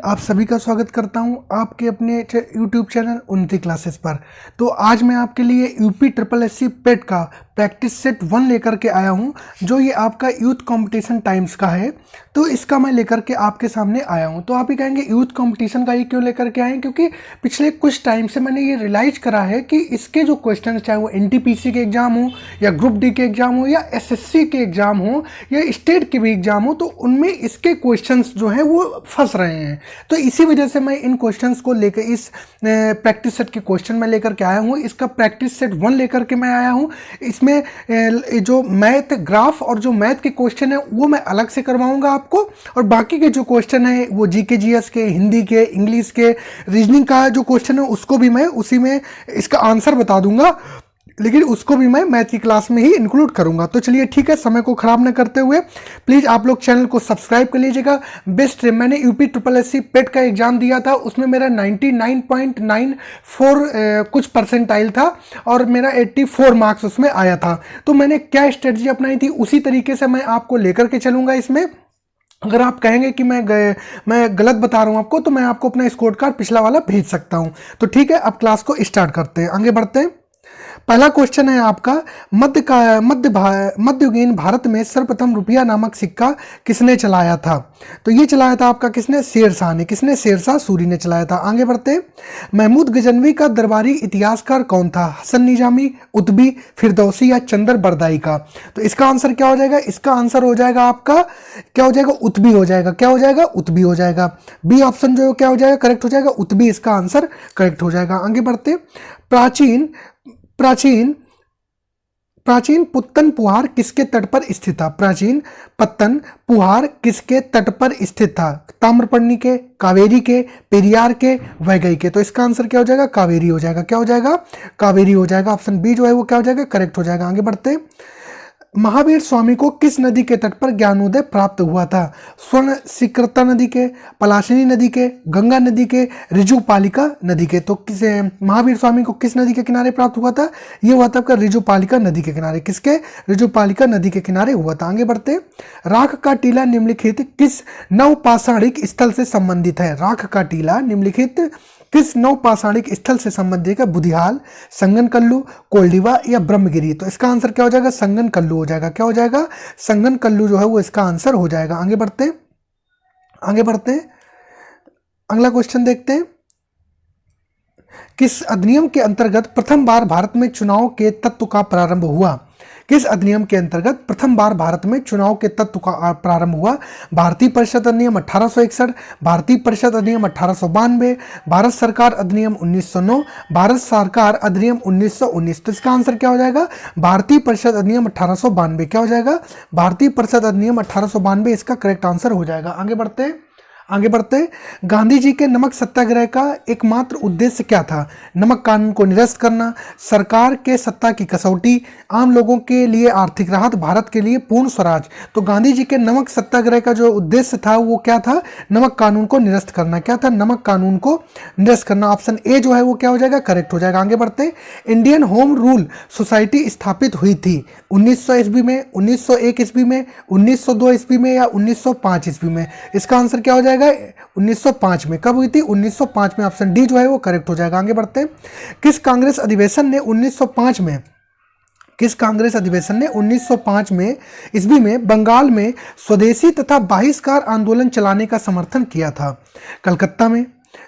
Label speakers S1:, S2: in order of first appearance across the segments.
S1: आप सभी का स्वागत करता हूं आपके अपने YouTube चैनल उन्नति क्लासेस पर। तो आज मैं आपके लिए यूपी ट्रिपल एससी पेट का प्रैक्टिस सेट 1 लेकर के आया हूं, जो ये आपका यूथ कंपटीशन टाइम्स का है। तो इसका मैं लेकर के आपके सामने आया हूं। तो आप ही कहेंगे यूथ कंपटीशन का ये क्यों लेकर के आए हैं, क्योंकि पिछले कुछ टाइम से मैंने ये रियलाइज करा है कि इसके जो क्वेश्चन, चाहे वो एनटीपीसी के एग्जाम हो या ग्रुप डी के एग्जाम हो या एसएससी के एग्जाम हो या स्टेट के भी एग्जाम हो, तो उनमें इसके क्वेश्चंस जो हैं वो फंस रहे हैं। तो इसी वजह से मैं इन क्वेश्चंस को लेकर, इस प्रैक्टिस सेट के क्वेश्चन मैं लेकर के आया हूँ। इसका प्रैक्टिस सेट 1 लेकर के मैं आया हूँ। इसमें जो मैथ ग्राफ और जो मैथ के क्वेश्चन है वो मैं अलग से करवाऊंगा आपको, और बाकी के जो क्वेश्चन है वो जीके जीएस के, हिंदी के, इंग्लिश के, रीजनिंग का जो क्वेश्चन है उसको भी मैं उसी में इसका आंसर बता दूंगा, लेकिन उसको भी मैं मैथ की क्लास में ही इंक्लूड करूंगा। तो चलिए ठीक है, समय को खराब न करते हुए प्लीज़ आप लोग चैनल को सब्सक्राइब कर लीजिएगा। बेस्ट, मैंने यूपी ट्रिपल एससी पेट का एग्जाम दिया था, उसमें मेरा 99.94 कुछ परसेंटाइल था और मेरा 84 मार्क्स उसमें आया था। तो मैंने क्या स्ट्रेटजी अपनाई थी उसी तरीके से मैं आपको लेकर के चलूंगा इसमें। अगर आप कहेंगे कि मैं गलत बता रहा हूं आपको, तो मैं आपको अपना स्कोर कार्ड पिछला वाला भेज सकता हूं। तो ठीक है, अब क्लास को स्टार्ट करते हैं, आगे बढ़ते हैं। पहला क्वेश्चन है आपका, मध्ययुगीन भारत में सर्वप्रथम रुपया नामक सिक्का किसने चलाया था? तो ये चलाया था आपका किसने? शेरशाह ने। किसने? शेरशाह सूरी ने चलाया था। आगे बढ़ते हैं। महमूद गजनवी का दरबारी इतिहासकार कौन था? हसन निजामी, उतबी, फिरदौसी या चंदर बरदाई का? तो इसका आंसर क्या हो जाएगा? इसका आंसर हो जाएगा आपका, क्या हो जाएगा? उतबी हो जाएगा। क्या हो जाएगा? उतबी हो जाएगा। बी ऑप्शन जो क्या हो जाएगा? करेक्ट हो जाएगा। उतबी इसका आंसर करेक्ट हो जाएगा। आगे बढ़ते। प्राचीन पुत्तन पुहार किसके तट पर स्थित था? प्राचीन पत्तन पुहार किसके तट पर स्थित था? ताम्रपर्णी के, कावेरी के, पेरियार के, वैगई के? तो इसका आंसर क्या हो जाएगा? कावेरी हो जाएगा। क्या हो जाएगा? कावेरी हो जाएगा। ऑप्शन बी जो है वो क्या हो जाएगा? करेक्ट हो जाएगा। आगे बढ़ते। महावीर स्वामी को किस नदी के तट पर ज्ञानोदय प्राप्त हुआ था? स्वर्ण सिक्रता नदी के, पलाशिनी नदी के, गंगा नदी के, ऋजुपालिका नदी के? तो किस महावीर स्वामी को किस नदी के किनारे प्राप्त हुआ था? ये हुआ था आपका ऋजुपालिका नदी के किनारे। किसके? ऋजुपालिका नदी के किनारे हुआ था। आगे बढ़ते। राख का टीला निम्नलिखित किस नवपाषाणिक स्थल से संबंधित है? राख का टीला निम्नलिखित किस नवपाषाणिक स्थल से संबंधित है? बुधियाल, संगनकल्लू, कोल्डिवा या ब्रह्मगिरी? तो इसका आंसर क्या हो जाएगा? संगनकल्लू हो जाएगा। क्या हो जाएगा? संगनकल्लू जो है वो इसका आंसर हो जाएगा। आगे बढ़ते अगला क्वेश्चन देखते हैं। किस अधिनियम के अंतर्गत प्रथम बार भारत में चुनाव के तत्व का प्रारंभ हुआ? किस अधिनियम के अंतर्गत प्रथम बार भारत में चुनाव के तत्व का प्रारंभ हुआ? भारतीय परिषद अधिनियम 1861, भारतीय परिषद अधिनियम 1892, भारत सरकार अधिनियम 1909, भारत सरकार अधिनियम 1919? तो इसका आंसर क्या हो जाएगा? भारतीय परिषद अधिनियम 1892। क्या हो जाएगा? भारतीय परिषद अधिनियम 1892 इसका करेक्ट आंसर हो जाएगा। आगे बढ़ते। गांधी जी के नमक सत्याग्रह का एकमात्र उद्देश्य क्या था? नमक कानून को निरस्त करना, सरकार के सत्ता की कसौटी, आम लोगों के लिए आर्थिक राहत, भारत के लिए पूर्ण स्वराज? तो गांधी जी के नमक सत्याग्रह का जो उद्देश्य था वो क्या था? नमक कानून को निरस्त करना। क्या था? नमक कानून को निरस्त करना। ऑप्शन ए जो है वो क्या हो जाएगा? करेक्ट हो जाएगा। आगे बढ़ते। इंडियन होम रूल सोसाइटी स्थापित हुई थी 1900 ईस्वी में, 1901 ईस्वी में, 1902 ईस्वी में या 1905 ईस्वी में? इसका आंसर क्या हो जाएगा? 1905 में। कब हुई थी? 1905 में। ऑप्शन डी जो है वो करेक्ट हो जाएगा। आगे बढ़ते हैं। किस कांग्रेस अधिवेशन ने 1905 में ईस्वी में बंगाल में स्वदेशी तथा बहिष्कार आंदोलन चलाने का समर्थन किया था? कलकत्ता में,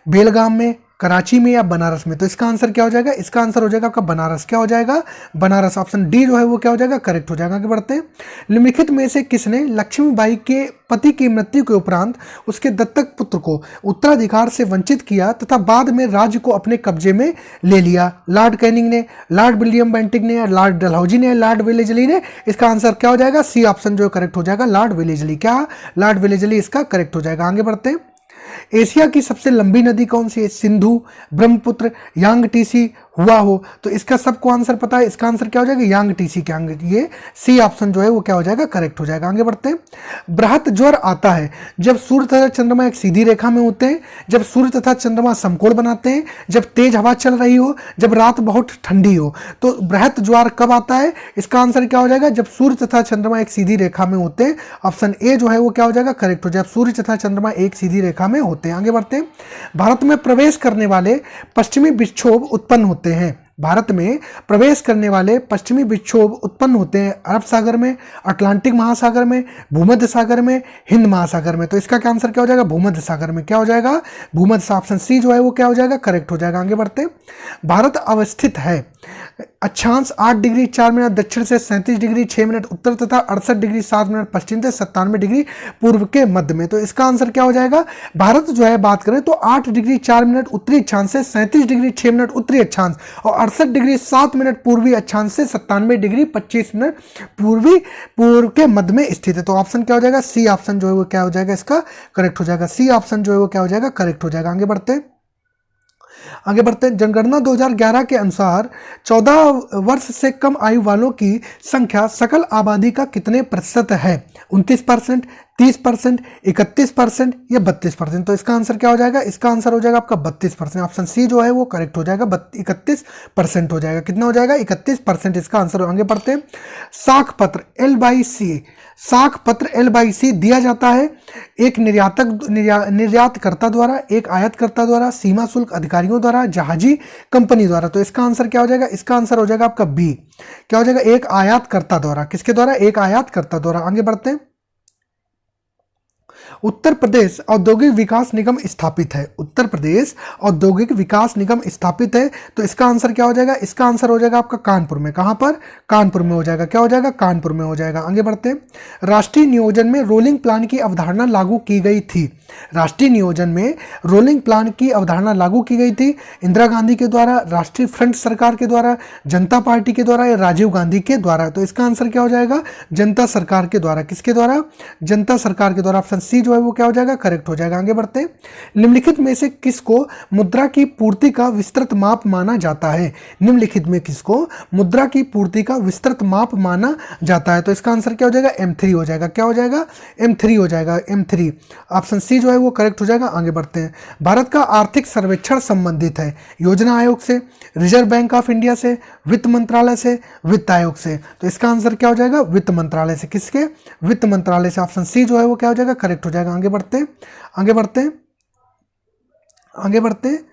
S1: बेलगाम में, कराची में या बनारस में? तो इसका आंसर क्या हो जाएगा? इसका आंसर हो जाएगा आपका बनारस। क्या हो जाएगा? बनारस। ऑप्शन डी जो है वो क्या हो जाएगा? करेक्ट हो जाएगा। आगे बढ़ते हैं। निम्नलिखित में से किसने लक्ष्मीबाई के पति की मृत्यु के उपरांत उसके दत्तक पुत्र को उत्तराधिकार से वंचित किया तथा बाद में राज्य को अपने कब्जे में ले लिया? लॉर्ड कैनिंग ने, लॉर्ड विलियम बेंटिंक ने, लॉर्ड डलहौजी ने, लॉर्ड वेलेस्ली ने? इसका आंसर क्या हो जाएगा? सी ऑप्शन जो करेक्ट हो जाएगा, लॉर्ड वेलेस्ली। क्या? लॉर्ड वेलेस्ली इसका करेक्ट हो जाएगा। आगे बढ़ते हैं। एशिया की सबसे लंबी नदी कौन सी है? सिंधु, ब्रह्मपुत्र, यांगटीसी, हुआ हो, तो इसका सबको आंसर पता है, इसका आंसर क्या हो जाएगा यांग टीसी के अंग, ये सी ऑप्शन जो है वो क्या हो जाएगा करेक्ट हो जाएगा। आगे बढ़ते हैं, बृहत ज्वर आता है जब सूर्य तथा चंद्रमा एक सीधी रेखा में होते हैं, जब सूर्य तथा चंद्रमा समकोण बनाते हैं, जब तेज हवा चल रही हो, जब रात बहुत ठंडी हो। तो बृहत ज्वार कब आता है, इसका आंसर क्या हो जाएगा जब सूर्य तथा चंद्रमा एक सीधी रेखा में होते हैं। ऑप्शन ए जो है वो क्या हो जाएगा करेक्ट हो जाएगा, सूर्य तथा चंद्रमा एक सीधी रेखा में होते हैं। आगे बढ़ते हैं, भारत में प्रवेश करने वाले पश्चिमी विक्षोभ उत्पन्न होते हैं, भारत में प्रवेश करने वाले पश्चिमी विक्षोभ उत्पन्न होते हैं अरब सागर में, अटलांटिक महासागर में, भूमध्य सागर में, हिंद महासागर में। तो इसका क्या आंसर क्या हो जाएगा भूमध्य सागर में, क्या हो जाएगा भूमध्य, ऑप्शन सी जो है वो क्या हो जाएगा करेक्ट हो जाएगा। आगे बढ़ते हैं, भारत अवस्थित है अक्षांश 8 डिग्री 4 मिनट दक्षिण से 37 डिग्री 6 मिनट उत्तर तथा 68 डिग्री 7 मिनट पश्चिम से 97 डिग्री पूर्व के मध्य में। तो इसका आंसर क्या हो जाएगा, भारत जो है बात करें तो 8 डिग्री 4 मिनट उत्तरी अक्षांश से 37 डिग्री 6 मिनट उत्तरी अक्षांश और 68 डिग्री 7 मिनट पूर्वी अक्षांश से 97 डिग्री 25 मिनट पूर्व के मध्य में स्थित है। तो ऑप्शन क्या हो जाएगा सी ऑप्शन जो है वो क्या हो जाएगा इसका करेक्ट हो जाएगा, सी ऑप्शन जो है वो क्या हो जाएगा करेक्ट हो जाएगा। आगे बढ़ते हैं, जनगणना 2011 के अनुसार 14 वर्ष से कम आयु वालों की संख्या सकल आबादी का कितने प्रतिशत है, 29%, 30%, 31% या 32%। तो इसका आंसर क्या हो जाएगा, इसका आंसर हो जाएगा आपका 32%, ऑप्शन सी जो है वो करेक्ट हो जाएगा, 31% हो जाएगा। कितना हो जाएगा 31% इसका आंसर। आगे बढ़ते हैं, साख पत्र एल बाई सी दिया जाता है एक निर्यातकर्ता द्वारा, एक आयातकर्ता द्वारा, सीमा शुल्क अधिकारियों द्वारा, जहाजी कंपनी द्वारा। तो इसका आंसर क्या हो जाएगा, इसका आंसर हो जाएगा आपका बी, क्या हो जाएगा एक आयातकर्ता द्वारा। किसके द्वारा, एक आयातकर्ता द्वारा। आगे बढ़ते हैं, उत्तर प्रदेश औद्योगिक विकास निगम स्थापित है, उत्तर प्रदेश औद्योगिक विकास निगम स्थापित है। तो इसका आंसर क्या हो जाएगा, इसका आंसर हो जाएगा आपका कानपुर में। कहां पर, कानपुर में हो जाएगा, क्या हो जाएगा कानपुर में हो जाएगा। आगे बढ़ते हैं, राष्ट्रीय नियोजन में रोलिंग प्लान की अवधारणा लागू की गई थी, राष्ट्रीय नियोजन में रोलिंग प्लान की अवधारणा लागू की गई थी इंदिरा गांधी के द्वारा, राष्ट्रीय फ्रंट सरकार के द्वारा, जनता पार्टी के द्वारा या राजीव गांधी के द्वारा। तो इसका आंसर क्या हो जाएगा, जनता सरकार के द्वारा। किसके द्वारा, जनता सरकार के द्वारा। ऑप्शन सी जो है वो क्या हो जाएगा करेक्ट हो जाएगा। आगे बढ़ते हैं, निम्नलिखित में से किसको मुद्रा की पूर्ति का विस्तृत माप माना जाता है, निम्नलिखित में किसको मुद्रा की पूर्ति का विस्तृत माप माना जाता है। तो इसका आंसर क्या हो जाएगा M3 हो जाएगा, क्या हो जाएगा M3 हो जाएगा, M3 ऑप्शन सी जो है वो करेक्ट हो जाएगा। आगे बढ़ते हैं, भारत का आर्थिक सर्वेक्षण संबंधित है योजना आयोग से, रिजर्व बैंक ऑफ इंडिया से, वित्त मंत्रालय से, वित्त आयोग से। तो इसका आंसर क्या हो जाएगा वित्त मंत्रालय से। किसके, वित्त मंत्रालय से। ऑप्शन सी जो है वो क्या हो जाएगा करेक्ट हो जाएगा। आगे बढ़ते हैं, आगे बढ़ते हैं, आगे बढ़ते हैं,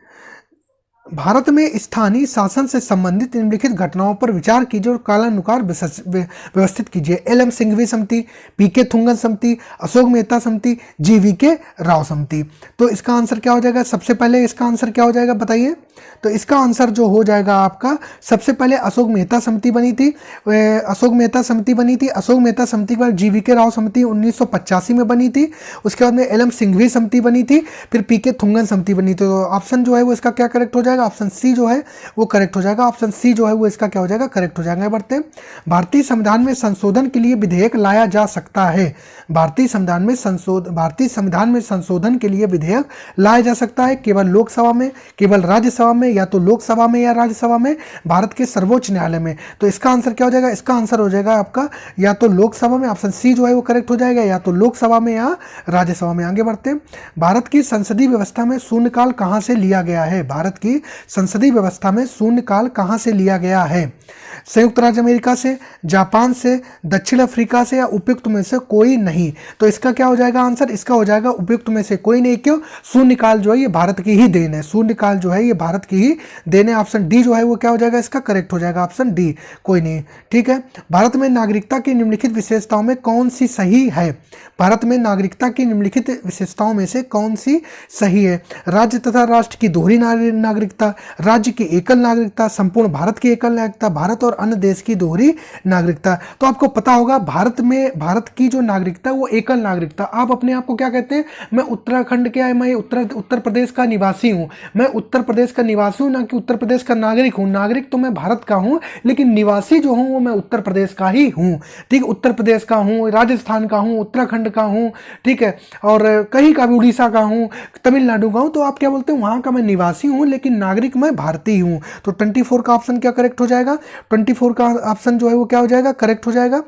S1: भारत में स्थानीय शासन से संबंधित निम्नलिखित घटनाओं पर विचार कीजिए और कालानुसार व्यवस्थित कीजिए। एल.एम. सिंघवी समिति, पी.के. थुंगन समिति, अशोक मेहता समिति, जी.वी.के. राव समिति। तो इसका आंसर क्या हो जाएगा, सबसे पहले इसका आंसर क्या हो जाएगा बताइए। तो इसका आंसर जो हो जाएगा आपका, सबसे पहले अशोक मेहता समिति बनी थी, अशोक मेहता समिति बनी थी। अशोक मेहता समिति के बाद जी.वी.के. राव समिति 1985 में बनी थी। उसके बाद में एल.एम. सिंघवी समिति बनी थी, फिर पी.के. थुंगन समिति बनी थी। तो ऑप्शन जो है वो इसका क्या करेक्ट हो जाएगा, ऑप्शन सी जो है वो करेक्ट हो जाएगा। ऑप्शन सी जो है वो इसका क्या हो जाएगा करेक्ट हो जाएगा। बढ़ते हैं, भारतीय संविधान में संशोधन के लिए विधेयक लाया जा सकता है, भारतीय संविधान में संशोधन के लिए विधेयक लाया जा सकता है केवल लोकसभा में, केवल राज्यसभा में, या तो लोकसभा में या राज्यसभा में, भारत के सर्वोच्च न्यायालय में। तो इसका आंसर क्या हो जाएगा, इसका आंसर हो जाएगा आपका या तो लोकसभा में, ऑप्शन सी जो है वो करेक्ट हो जाएगा, या तो लोकसभा में या राज्यसभा में। आगे बढ़ते हैं, भारत की संसदीय व्यवस्था में शून्यकाल कहां से लिया गया है, भारत की संसदीय व्यवस्था में शून्यकाल कहां से लिया गया है, संयुक्त राज्य अमेरिका से, जापान से, दक्षिण अफ्रीका से, या उपयुक्त में से कोई नहीं। तो इसका क्या हो जाएगा आंसर, इसका हो जाएगा उपयुक्त में से कोई नहीं। क्यों, शून्यकाल जो है ये भारत की ही देन है, शून्यकाल जो है ये भारत की ही देन है। ऑप्शन डी जो है वो क्या हो जाएगा, इसका करेक्ट हो जाएगा, ऑप्शन डी कोई नहीं। ठीक है, भारत में नागरिकता की निम्नलिखित विशेषताओं में कौन सी सही है, भारत में नागरिकता की निम्नलिखित विशेषताओं में से कौन सी सही है, राज्य तथा राष्ट्र की दोहरी नागरिकता, राज्य की एकल नागरिकता, संपूर्ण भारत की एकल नागरिकता, भारत और अन्य देश की दोहरी नागरिकता। तो आपको पता होगा भारत में, भारत की जो नागरिकता वो एकल नागरिकता। आप अपने आप को क्या कहते हैं, मैं उत्तराखंड के, मैं उत्तर प्रदेश का निवासी हूं, मैं उत्तर प्रदेश का का निवासी हूँ, ना कि उत्तर प्रदेश का नागरिक हूँ। नागरिक तो मैं भारत का हूँ, लेकिन निवासी जो हूँ वो मैं उत्तर प्रदेश का ही हूँ। ठीक, उत्तर प्रदेश का हूँ, राजस्थान का हूँ, उत्तराखंड का हूँ, ठीक है, और कहीं का भी, उड़ीसा का हूँ, तमिलनाडु का हूँ, तो आप क्या बोलते हैं, वहाँ का मैं निवासी हूँ, लेकिन नागरिक मैं भारतीय हूँ। तो 24 का ऑप्शन क्या करेक्ट हो जाएगा? 24 का ऑप्शन जो है वो क्या हो जाएगा? करेक्ट हो जाएगा।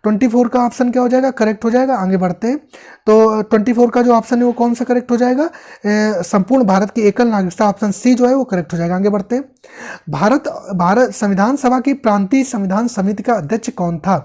S1: 24 का ऑप्शन क्या हो जाएगा? करेक्ट हो जाएगा। आगे बढ़ते हैं। तो 24 का जो ऑप्शन है वो कौन सा करेक्ट हो जाएगा? संपूर्ण भारत की एकल नागरिकता, ऑप्शन सी जो है वो करेक्ट हो जाएगा। आगे बढ़ते हैं। भारत भारत संविधान सभा की प्रांतीय संविधान समिति का अध्यक्ष कौन था?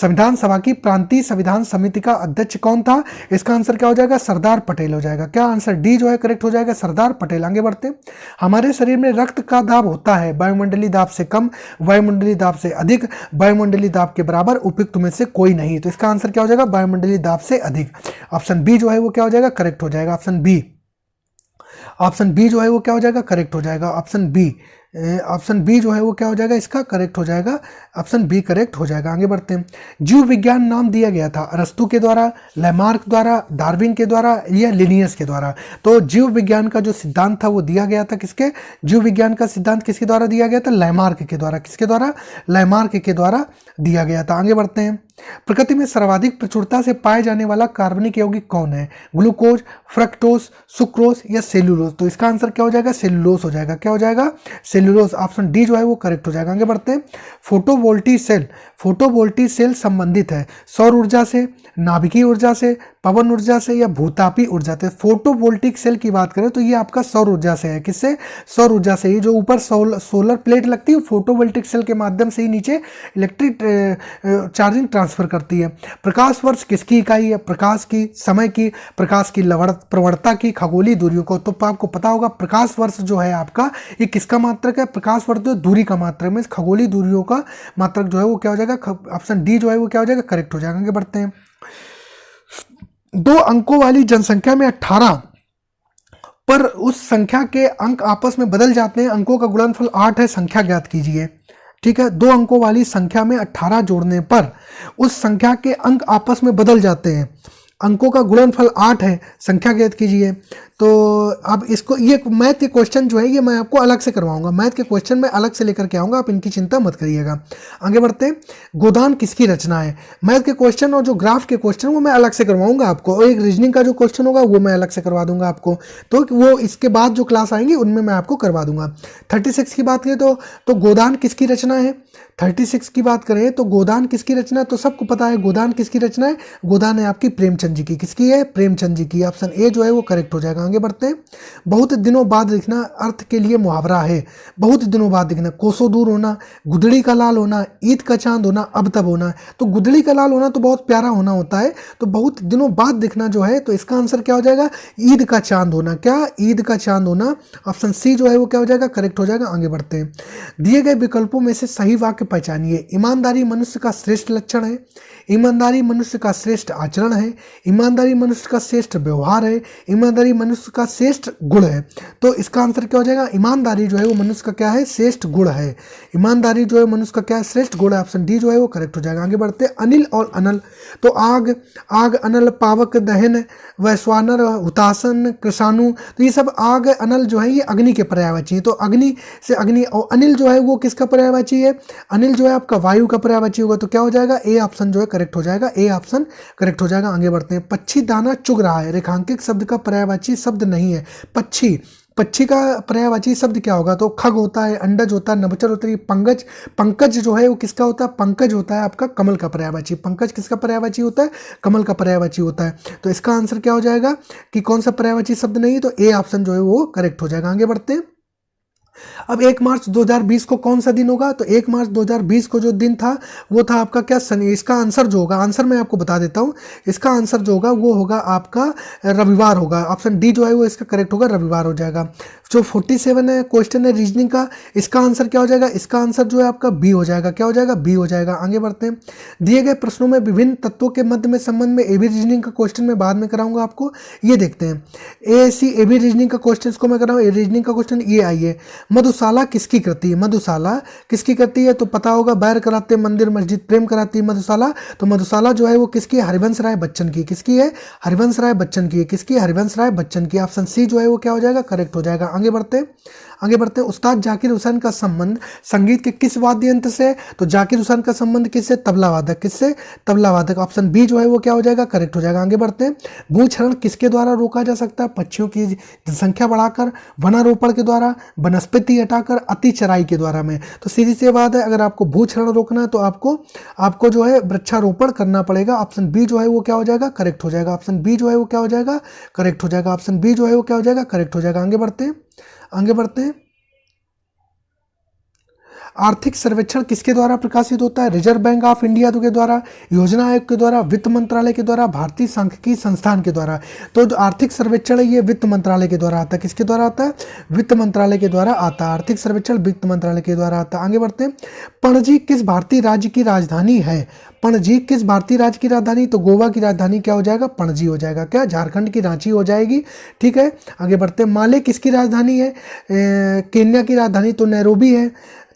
S1: संविधान सभा की प्रांतीय संविधान समिति का अध्यक्ष कौन था? इसका आंसर क्या हो जाएगा? सरदार पटेल हो जाएगा। क्या आंसर डी जो है करेक्ट हो जाएगा? सरदार पटेल। आगे बढ़ते हैं। हमारे शरीर में रक्त का दाब होता है वायुमंडलीय दाब से कम, वायुमंडलीय दाब से अधिक, वायुमंडलीय दाब के बराबर, उपयुक्त में से कोई नहीं। तो इसका आंसर क्या हो जाएगा? वायुमंडलीय दाब से अधिक। ऑप्शन बी जो है वो क्या हो जाएगा? करेक्ट हो जाएगा। ऑप्शन बी, ऑप्शन बी जो है वो क्या हो जाएगा? करेक्ट हो जाएगा। ऑप्शन बी, ऑप्शन बी जो है वो क्या हो जाएगा? इसका करेक्ट हो जाएगा। ऑप्शन बी करेक्ट हो जाएगा। आगे बढ़ते हैं। जीव विज्ञान नाम दिया गया था अरस्तु के द्वारा, लैमार्क द्वारा, डार्विन के द्वारा या लिनियस के द्वारा? तो जीव विज्ञान का जो सिद्धांत था वो दिया गया था किसके? जीव विज्ञान का सिद्धांत किसके द्वारा दिया गया था? लैमार्क के द्वारा। किसके द्वारा? लैमार्क के द्वारा दिया गया था। आगे बढ़ते हैं। प्रकृति में सर्वाधिक प्रचुरता से पाए जाने वाला कार्बनिक यौगिक कौन है? ग्लूकोज, फ्रक्टोज, सुक्रोज या सेल्यूलोज? तो इसका आंसर क्या हो जाएगा? सेल्यूलोज हो जाएगा। क्या हो जाएगा? सेल्यूलोज। ऑप्शन डी जो है वो करेक्ट हो जाएगा। आगे बढ़ते हैं। फोटोवोल्टिक सेल, फोटोवोल्टिक सेल संबंधित है सौर ऊर्जा से, नाभिकीय ऊर्जा से, पवन ऊर्जा से या भूतापी ऊर्जा से? फोटोवोल्टिक सेल की बात करें तो ये आपका सौर ऊर्जा से है। किससे? सौर ऊर्जा से। ये जो ऊपर सोलर प्लेट लगती है फोटोवोल्टिक सेल के माध्यम से ही नीचे इलेक्ट्रिक चार्जिंग ट्रांसफर करती है। प्रकाश वर्ष किसकी इकाई है? प्रकाश की, समय की, प्रकाश की प्रवणता की, खगोलीय दूरियों को? तो आपको पता होगा प्रकाश वर्ष जो है आपका ये किसका मात्रक है? प्रकाश वर्ष जो दूरी का मात्रक में, खगोलीय दूरियों का मात्रक जो है वो क्या हो जाएगा? ऑप्शन डी जो है वो क्या हो जाएगा? करेक्ट हो जाएगा। आगे बढ़ते हैं। 2 अंकों वाली जनसंख्या में 18 पर उस संख्या के अंक आपस में बदल जाते हैं, अंकों का गुणनफल 8 है, संख्या ज्ञात कीजिए। ठीक है, 2 अंकों वाली संख्या में 18 जोड़ने पर उस संख्या के अंक आपस में बदल जाते हैं, अंकों का गुणनफल 8 है, संख्या ज्ञात कीजिए। तो अब इसको, ये मैथ के क्वेश्चन जो है ये मैं आपको अलग से करवाऊंगा, मैथ के क्वेश्चन मैं अलग से लेकर के आऊंगा, आप इनकी चिंता मत करिएगा। आगे बढ़ते हैं। गोदान किसकी रचना है? मैथ के क्वेश्चन और जो ग्राफ के क्वेश्चन वो मैं अलग से करवाऊंगा आपको, और एक रीजनिंग का जो क्वेश्चन होगा वो मैं अलग से करवा दूंगा आपको, तो वो इसके बाद जो क्लास आएंगी उनमें मैं आपको करवा दूंगा। 36 की बात करें तो गोदान किसकी रचना है? 36 की बात करें तो गोदान किसकी रचना है? तो सबको पता है गोदान किसकी रचना है। गोदान है आपकी प्रेमचंद जी की। किसकी है? प्रेमचंद जी की। ऑप्शन ए जो है वो करेक्ट हो जाएगा। आगे बढ़ते हैं। बहुत दिनों बाद दिखना अर्थ के लिए मुहावरा है। बहुत दिनों बाद दिखना, कोसों दूर होना, गुदड़ी का लाल होना, ईद का चांद होना, अब तब होना। तो गुदड़ी का लाल होना तो बहुत प्यारा होना होता है, तो बहुत दिनों बाद दिखना जो है तो इसका आंसर क्या हो जाएगा? ईद का चांद होना। क्या? ईद का चांद होना। ऑप्शन सी जो है वो क्या हो जाएगा? करेक्ट हो जाएगा। आगे बढ़ते हैं। दिए गए विकल्पों में से सही वाक्य पहचानिए। ईमानदारी मनुष्य का श्रेष्ठ लक्षण है, ईमानदारी मनुष्य का श्रेष्ठ आचरण है, ईमानदारी मनुष्य का श्रेष्ठ व्यवहार है, ईमानदारी मनुष्य का श्रेष्ठ गुण है। तो इसका आंसर क्या हो जाएगा? ईमानदारी जो है वो मनुष्य का क्या है? श्रेष्ठ गुण है। ईमानदारी जो है मनुष्य का क्या है? श्रेष्ठ गुण है। ऑप्शन डी जो है वो करेक्ट हो जाएगा। आगे बढ़ते हैं। अनिल और अनल, तो आग, आग, अनल, पावक, दहन, वैश्वानर, हुतासन, कृषाणु, तो ये सब आग, अनल जो है ये अग्नि के पर्यायवाची है। तो अग्नि से अग्नि, और अनिल जो है वो किसका पर्यायवाची है? अनिल जो है आपका वायु का पर्यायवाची होगा। तो क्या हो जाएगा? ए ऑप्शन जो है करेक्ट हो जाएगा। ए ऑप्शन करेक्ट हो जाएगा। आगे बढ़ते हैं। पक्षी दाना चुग रहा है, रेखांकित शब्द का पर्यायवाची शब्द नहीं है। पक्षी, पक्षी का पर्यायवाची शब्द क्या होगा? तो खग होता है, अंडज होता है, नभचर होता है, पंकज, पंकज जो है वो किसका होता है? पंकज होता है आपका कमल का पर्यायवाची। पंकज किसका पर्यायवाची होता है? कमल का पर्यायवाची होता है। तो इसका आंसर क्या हो जाएगा कि कौन सा पर्यायवाची शब्द नहीं है? तो ए ऑप्शन जो है वो करेक्ट हो जाएगा। आगे बढ़ते हैं। अब 1 मार्च 2020 को कौन सा दिन होगा? तो 1 मार्च 2020 को जो दिन था वो था आपका क्या? शनि। इसका आंसर जो होगा, आंसर मैं आपको बता देता हूँ, इसका आंसर जो होगा वो होगा आपका रविवार होगा। ऑप्शन डी जो है वो इसका करेक्ट होगा, रविवार हो जाएगा। जो 47 है क्वेश्चन है रीजनिंग का, इसका आंसर क्या हो जाएगा? इसका आंसर जो है आपका बी हो जाएगा। क्या हो जाएगा? बी हो जाएगा। आगे बढ़ते हैं। दिए गए प्रश्नों में विभिन्न तत्वों के मध्य में संबंध में एबी रीजनिंग का क्वेश्चन मैं बाद में कराऊंगा आपको, ये देखते हैं। एबी रीजनिंग का क्वेश्चन इसको मैं कराऊँ। रीजनिंग का क्वेश्चन ये आइए। मधुशाला किसकी कृति है? मधुशाला किसकी कृति है? तो पता होगा, बैर कराते मंदिर मस्जिद प्रेम कराती है मधुशाला। तो मधुशाला जो है वो किसकी है? हरिवंश राय बच्चन की। किसकी है? हरिवंश राय बच्चन की। किसकी? हरिवंश राय बच्चन की। ऑप्शन सी जो है वो क्या हो जाएगा? करेक्ट हो जाएगा। आगे बढ़ते हैं। आगे बढ़ते हैं। उस्ताद जाकिर हुसैन का संबंध संगीत के किस वाद्य यंत्र से है? तो जाकिर हुसैन का संबंध किससे? तबला वादक। किससे? तबला वादक। ऑप्शन बी जो है वो क्या हो जाएगा? करेक्ट हो जाएगा। आगे बढ़ते हैं। भूक्षरण किसके द्वारा रोका जा सकता है? पक्षियों की जनसंख्या बढ़ाकर, वनारोपण के द्वारा, वनस्पति हटाकर, अति चराई के द्वारा में। तो सीधी सी बात है, अगर आपको भूक्षरण रोकना है तो आपको जो है वृक्षारोपण करना पड़ेगा। ऑप्शन बी जो है वो क्या हो जाएगा? करेक्ट हो जाएगा। ऑप्शन बी जो है वो क्या हो जाएगा? करेक्ट हो जाएगा। ऑप्शन बी जो है वो क्या हो जाएगा? करेक्ट हो जाएगा। आगे बढ़ते हैं। आगे बढ़ते हैं। आर्थिक सर्वेक्षण किसके द्वारा प्रकाशित होता है? रिजर्व बैंक ऑफ इंडिया के द्वारा, योजना आयोग के द्वारा, वित्त मंत्रालय के द्वारा, भारतीय सांख्यिकी संस्थान के द्वारा। तो जो आर्थिक सर्वेक्षण है ये वित्त मंत्रालय के द्वारा आता है। किसके द्वारा आता है? वित्त मंत्रालय के द्वारा आता है। आर्थिक सर्वेक्षण वित्त मंत्रालय के द्वारा आता है। आगे बढ़ते हैं। पणजी किस भारतीय राज्य की राजधानी है? पणजी किस भारतीय राज्य की राजधानी? तो गोवा की राजधानी क्या हो जाएगा? पणजी हो जाएगा। क्या? झारखंड की रांची हो जाएगी। ठीक है, आगे बढ़ते हैं। माले किसकी राजधानी है? केन्या की राजधानी तो नैरोबी है।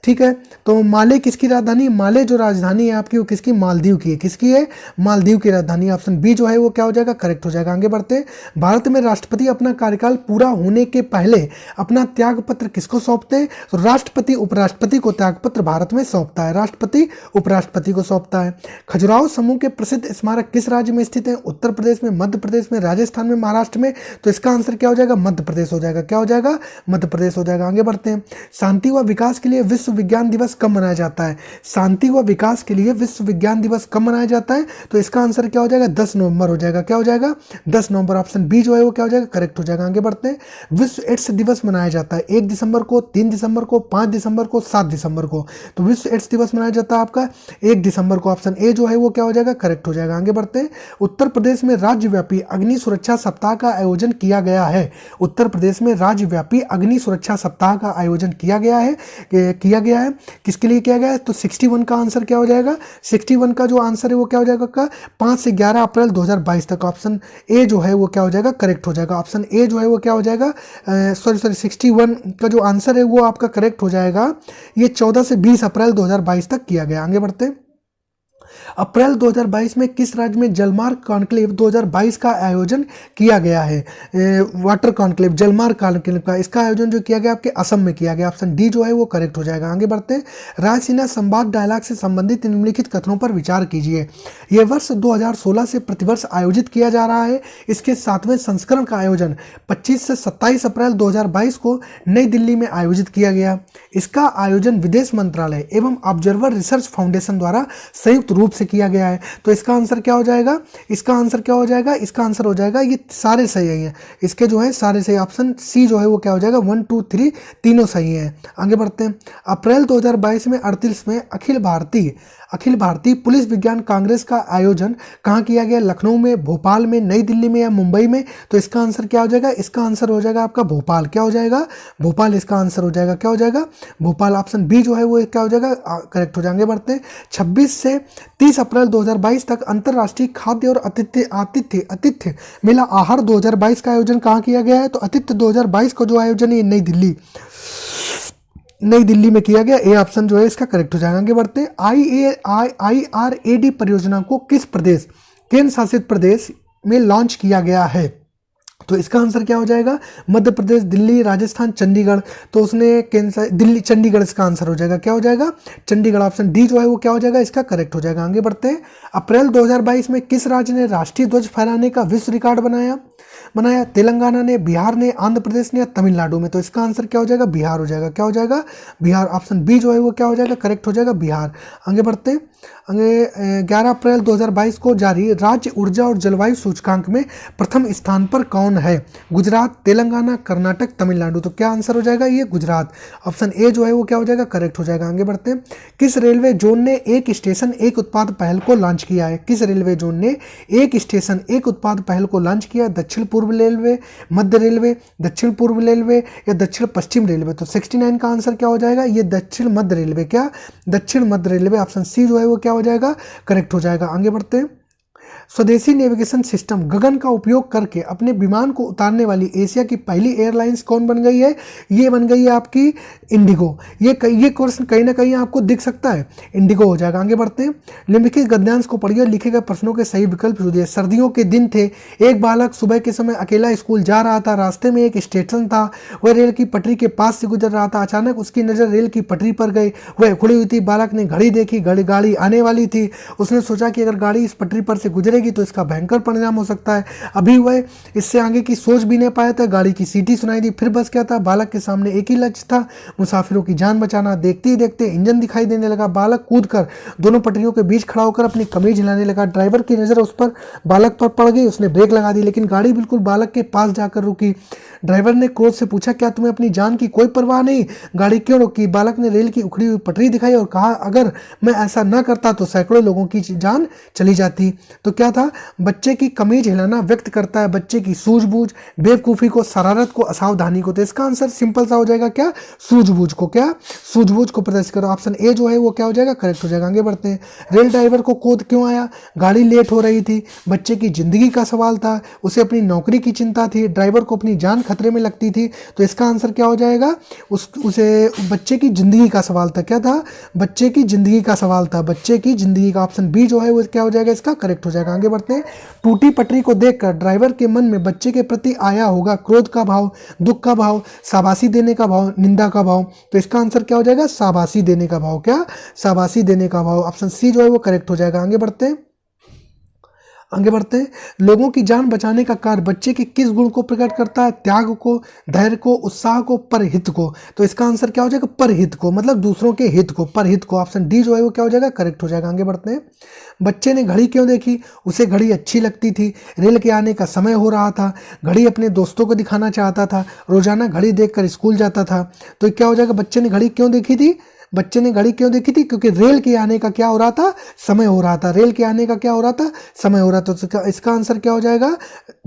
S1: ठीक है, तो माले किसकी राजधानी? माले जो राजधानी है आपकी वो किसकी? मालदीव की है। किसकी है? मालदीव की राजधानी। ऑप्शन बी जो है वो क्या हो जाएगा? करेक्ट हो जाएगा। आगे बढ़ते हैं। भारत में राष्ट्रपति अपना कार्यकाल पूरा होने के पहले अपना त्याग पत्र किसको सौंपते हैं? तो राष्ट्रपति उपराष्ट्रपति को त्याग पत्र भारत में सौंपता है। राष्ट्रपति उपराष्ट्रपति को सौंपता है। खजुराहो समूह के प्रसिद्ध स्मारक किस राज्य में स्थित है? उत्तर प्रदेश में, मध्य प्रदेश में, राजस्थान में, महाराष्ट्र में। तो इसका आंसर क्या हो जाएगा? मध्य प्रदेश हो जाएगा। क्या हो जाएगा? मध्य प्रदेश हो जाएगा। आगे बढ़ते हैं। शांति व विकास के लिए विश्व विज्ञान दिवस कब मनाया जाता है? शांति व विकास के लिए विश्व विज्ञान दिवस कब मनाया जाता है? तो इसका आंसर क्या हो जाएगा? 10 नवंबर हो जाएगा। क्या हो जाएगा? 10 नवंबर। ऑप्शन बी जो है वो क्या हो जाएगा? करेक्ट हो जाएगा। आगे बढ़ते हैं। विश्व एड्स दिवस मनाया जाता है 1 दिसंबर को, 3 दिसंबर को, 5 दिसंबर को, 7 दिसंबर को। तो विश्व एड्स दिवस मनाया जाता है आपका 1 दिसंबर को। ऑप्शन ए जो है वो क्या हो जाएगा? करेक्ट हो जाएगा। आगे बढ़ते हैं। उत्तर प्रदेश में राज्यव्यापी अग्नि सुरक्षा सप्ताह का आयोजन किया गया है। उत्तर प्रदेश में राज्यव्यापी अग्नि सुरक्षा सप्ताह का आयोजन किया गया है। किसके लिए किया गया है? तो 61 का आंसर क्या हो जाएगा? 61 का जो आंसर है वो क्या हो जाएगा? का 5 से 11 अप्रैल 2022 तक। ऑप्शन ए जो है वो क्या हो जाएगा? करेक्ट हो जाएगा। ऑप्शन ए जो है वो क्या हो जाएगा? 61 का जो आंसर है वो आपका करेक्ट हो जाएगा। ये 14 से 20 अप्रैल 2022 तक किया गया। आगे बढ़ते हैं। अप्रैल 2022 में किस राज्य में जलमार्ग कॉन्क्लेव 2022 का आयोजन किया गया है? वाटर कॉन्क्लेव, जलमार्ग कॉन्क्लेव का इसका आयोजन जो किया गया आपके असम में किया गया। ऑप्शन डी जो है वो करेक्ट हो जाएगा। आगे बढ़ते हैं। रायसीना संवाद डायलॉग से संबंधित निम्नलिखित कथनों पर विचार कीजिए। यह वर्ष 2016 से प्रतिवर्ष आयोजित किया जा रहा है। इसके 7वें संस्करण का आयोजन 25 से 27 अप्रैल 2022 को नई दिल्ली में आयोजित किया गया। इसका आयोजन विदेश मंत्रालय एवं ऑब्जर्वर रिसर्च फाउंडेशन द्वारा संयुक्त रूप से किया गया है। तो इसका आंसर क्या हो जाएगा? इसका आंसर क्या हो जाएगा? इसका आंसर हो जाएगा, ये सारे सही है, इसके जो है सारे सही। ऑप्शन सी जो है वो क्या हो जाएगा? 1 2 3 तीनों सही है। आगे बढ़ते हैं। अप्रैल 2022 में 38वें अखिल भारतीय पुलिस विज्ञान कांग्रेस का आयोजन कहाँ किया गया? लखनऊ में, भोपाल में, नई दिल्ली में या मुंबई में? तो इसका आंसर क्या हो जाएगा? इसका आंसर हो जाएगा आपका भोपाल। क्या हो जाएगा? भोपाल इसका आंसर हो जाएगा। क्या हो जाएगा? भोपाल। ऑप्शन बी जो है वो क्या हो जाएगा? करेक्ट हो जाएंगे। आगे बढ़ते हैं। 26 से 30 अप्रैल 2022 तक अंतर्राष्ट्रीय खाद्य और आतिथ्य मेला आहार 2022 का आयोजन कहाँ किया गया है? तो आतिथ्य 2022 का जो आयोजन है नई दिल्ली में किया गया। ए ऑप्शन जो है इसका करेक्ट हो जाएगा। आगे बढ़ते हैं। IRAD परियोजना को किस प्रदेश, केंद्र शासित प्रदेश में लॉन्च किया गया है? तो इसका आंसर क्या हो जाएगा? मध्य प्रदेश, दिल्ली, राजस्थान, चंडीगढ़। तो उसने दिल्ली, चंडीगढ़ इसका आंसर हो जाएगा। क्या हो जाएगा? चंडीगढ़। ऑप्शन डी जो है वो क्या हो जाएगा? इसका करेक्ट हो जाएगा। आगे बढ़ते हैं। अप्रैल 2022 में किस राज्य ने राष्ट्रीय ध्वज फहराने का विश्व रिकॉर्ड बनाया? तेलंगाना ने, बिहार ने, आंध्र प्रदेश ने या तमिलनाडु में? तो इसका आंसर क्या हो जाएगा? बिहार हो जाएगा। क्या हो जाएगा? बिहार। ऑप्शन बी जो है वो क्या हो जाएगा? करेक्ट हो जाएगा, बिहार। आगे बढ़ते हैं। 11 अप्रैल 2022 को जारी राज्य ऊर्जा और जलवायु सूचकांक में प्रथम स्थान पर कौन है? गुजरात, तेलंगाना, कर्नाटक, तमिलनाडु। तो क्या आंसर हो जाएगा? ये गुजरात। ऑप्शन ए जो है वो क्या हो जाएगा? करेक्ट हो जाएगा। आगे बढ़ते हैं। किस रेलवे जोन ने एक स्टेशन एक उत्पाद पहल को लॉन्च किया है? किस रेलवे जोन ने एक स्टेशन एक उत्पाद पहल को लॉन्च किया? दक्षिण पूर्व रेलवे, मध्य रेलवे, दक्षिण पूर्व रेलवे या दक्षिण पश्चिम रेलवे? तो 69 का आंसर क्या हो जाएगा? ये दक्षिण मध्य रेलवे। क्या? दक्षिण मध्य रेलवे। ऑप्शन सी जो है वो क्या हो जाएगा? करेक्ट हो जाएगा। आगे बढ़ते हैं। स्वदेशी नेविगेशन सिस्टम गगन का उपयोग करके अपने विमान को उतारने वाली एशिया की पहली एयरलाइंस कौन बन गई है? ये बन गई है आपकी इंडिगो। ये क्वेश्चन कहीं ना कहीं आपको दिख सकता है, इंडिगो हो जाएगा। आगे बढ़ते हैं। निम्नलिखित गद्यांश को पढ़िए, लिखे गए प्रश्नों के सही विकल्प चुनिए। सर्दियों के दिन थे, एक बालक सुबह के समय अकेला स्कूल जा रहा था। रास्ते में एक स्टेशन था, वह रेल की पटरी के पास से गुजर रहा था। अचानक उसकी नजर रेल की पटरी पर गई, वह खुली हुई थी। बालक ने घड़ी देखी, गाड़ी आने वाली थी। उसने सोचा कि अगर गाड़ी इस पटरी पर से गुजरेगी तो इसका भयंकर परिणाम हो सकता है। अभी वह इससे आगे की सोच भी नहीं पाया था। गाड़ी की सीटी सुनाई दी। फिर बस क्या था, बालक के सामने एक ही लक्ष्य था, मुसाफिरों की जान बचाना। देखते ही देखते इंजन दिखाई देने लगा। बालक कूदकर दोनों पटरियों के बीच खड़ा होकर अपनी कमीज हिलाने लगा। ड्राइवर की नजर उस पर बालक पर पड़ गई। उसने ब्रेक लगा दी, लेकिन गाड़ी बिल्कुल बालक के पास जाकर रुकी। ड्राइवर ने क्रोध से पूछा, क्या तुम्हें अपनी जान की कोई परवाह नहीं? गाड़ी क्यों रोकी? बालक ने रेल की उखड़ी हुई पटरी दिखाई और कहा, अगर मैं ऐसा न करता तो सैकड़ों लोगों की जान चली जाती। तो क्या था, बच्चे की कमीज हिलाना व्यक्त करता है बच्चे की सूझबूझ, बेवकूफ़ी को, शरारत को, असावधानी को। तो इसका आंसर सिंपल सा हो जाएगा क्या, सूझबूझ को। क्या, सूझबूझ को प्रदर्शित करो। ऑप्शन ए जो है वो क्या हो जाएगा, करेक्ट हो जाएगा। आगे बढ़ते हैं। रेल ड्राइवर को क्रोध क्यों आया? गाड़ी लेट हो रही थी, बच्चे की जिंदगी का सवाल था, उसे अपनी नौकरी की चिंता थी, ड्राइवर को अपनी जान खतरे में लगती थी। तो इसका आंसर क्या हो जाएगा, उसे बच्चे की जिंदगी का सवाल था। क्या था, बच्चे की जिंदगी का सवाल था, बच्चे की जिंदगी का। ऑप्शन बी जो है वो क्या हो जाएगा, इसका करेक्ट हो जाएगा। आगे बढ़ते हैं। टूटी पटरी को देखकर ड्राइवर के मन में बच्चे के प्रति आया होगा क्रोध का भाव, दुख का भाव, शाबाशी देने का भाव, निंदा का भाव। तो इसका आंसर क्या हो जाएगा, शाबाशी देने का भाव। क्या, शाबाशी देने का भाव। ऑप्शन सी जो है वो करेक्ट हो जाएगा। आगे बढ़ते हैं। आगे बढ़ते हैं। लोगों की जान बचाने का कार्य बच्चे के किस गुण को प्रकट करता है? त्याग को, धैर्य को, उत्साह को, परहित को। तो इसका आंसर क्या हो जाएगा, परहित को, मतलब दूसरों के हित को, परहित को। ऑप्शन डी जो है वो क्या हो जाएगा, करेक्ट हो जाएगा। आगे बढ़ते हैं। बच्चे ने घड़ी क्यों देखी? उसे घड़ी अच्छी लगती थी, रेल के आने का समय हो रहा था, घड़ी अपने दोस्तों को दिखाना चाहता था, रोजाना घड़ी देखकर स्कूल जाता था। तो क्या हो जाएगा, बच्चे ने घड़ी क्यों देखी थी? बच्चे ने घड़ी क्यों देखी थी? क्योंकि रेल के आने का क्या हो रहा था, समय हो रहा था। रेल के आने का क्या हो रहा था, समय हो रहा था। तो इसका आंसर क्या हो जाएगा,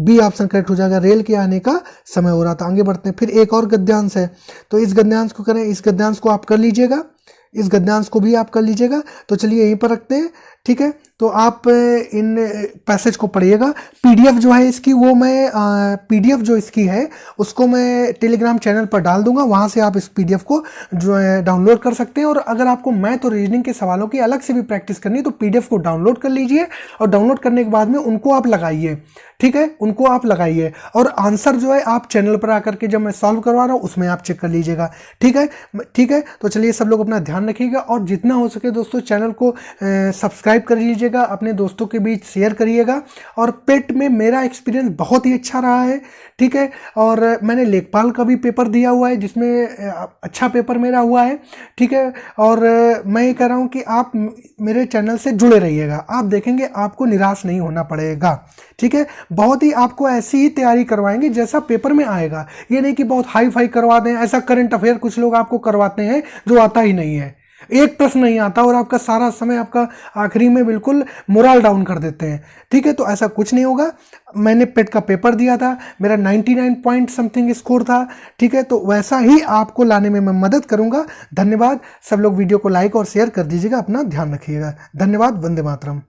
S1: बी ऑप्शन करेक्ट हो जाएगा, रेल के आने का समय हो रहा था। आगे बढ़ते हैं। फिर एक और गद्यांश है, तो इस गद्यांश को करें, इस गद्यांश को आप कर लीजिएगा, इस गद्यांश को भी आप कर लीजिएगा। तो चलिए यहीं पर रखते हैं, ठीक है। तो आप इन पैसेज को पढ़िएगा। पीडीएफ जो है इसकी वो मैं पीडीएफ जो इसकी है उसको मैं टेलीग्राम चैनल पर डाल दूंगा, वहाँ से आप इस पीडीएफ को जो है डाउनलोड कर सकते हैं। और अगर आपको मैथ और रीजनिंग के सवालों की अलग से भी प्रैक्टिस करनी है तो पीडीएफ को डाउनलोड कर लीजिए, और डाउनलोड करने के बाद में उनको आप लगाइए, ठीक है, उनको आप लगाइए। और आंसर जो है आप चैनल पर आकर के जब मैं सॉल्व करवा रहा हूँ उसमें आप चेक कर लीजिएगा, ठीक है, ठीक है। तो चलिए सब लोग अपना ध्यान रखिएगा, और जितना हो सके दोस्तों चैनल को सब्सक्राइब कर लीजिएगा, अपने दोस्तों के बीच शेयर करिएगा। और पेट में मेरा एक्सपीरियंस बहुत ही अच्छा रहा है, ठीक है। और मैंने लेखपाल का भी पेपर दिया हुआ है जिसमें अच्छा पेपर मेरा हुआ है, ठीक है। और मैं ये कह रहा हूँ कि आप मेरे चैनल से जुड़े रहिएगा, आप देखेंगे आपको निराश नहीं होना पड़ेगा, ठीक है। बहुत ही आपको ऐसी ही तैयारी करवाएंगे जैसा पेपर में आएगा, ये नहीं कि बहुत हाई फाई करवा दें। ऐसा करंट अफेयर कुछ लोग आपको करवाते हैं जो आता ही नहीं है, एक प्रश्न नहीं आता और आपका सारा समय आपका आखिरी में बिल्कुल मोरल डाउन कर देते हैं, ठीक है। तो ऐसा कुछ नहीं होगा। मैंने पेट का पेपर दिया था, मेरा 99 पॉइंट समथिंग स्कोर था, ठीक है। तो वैसा ही आपको लाने में मैं मदद करूंगा। धन्यवाद। सब लोग वीडियो को लाइक और शेयर कर दीजिएगा, अपना ध्यान रखिएगा। धन्यवाद। वंदे मातरम।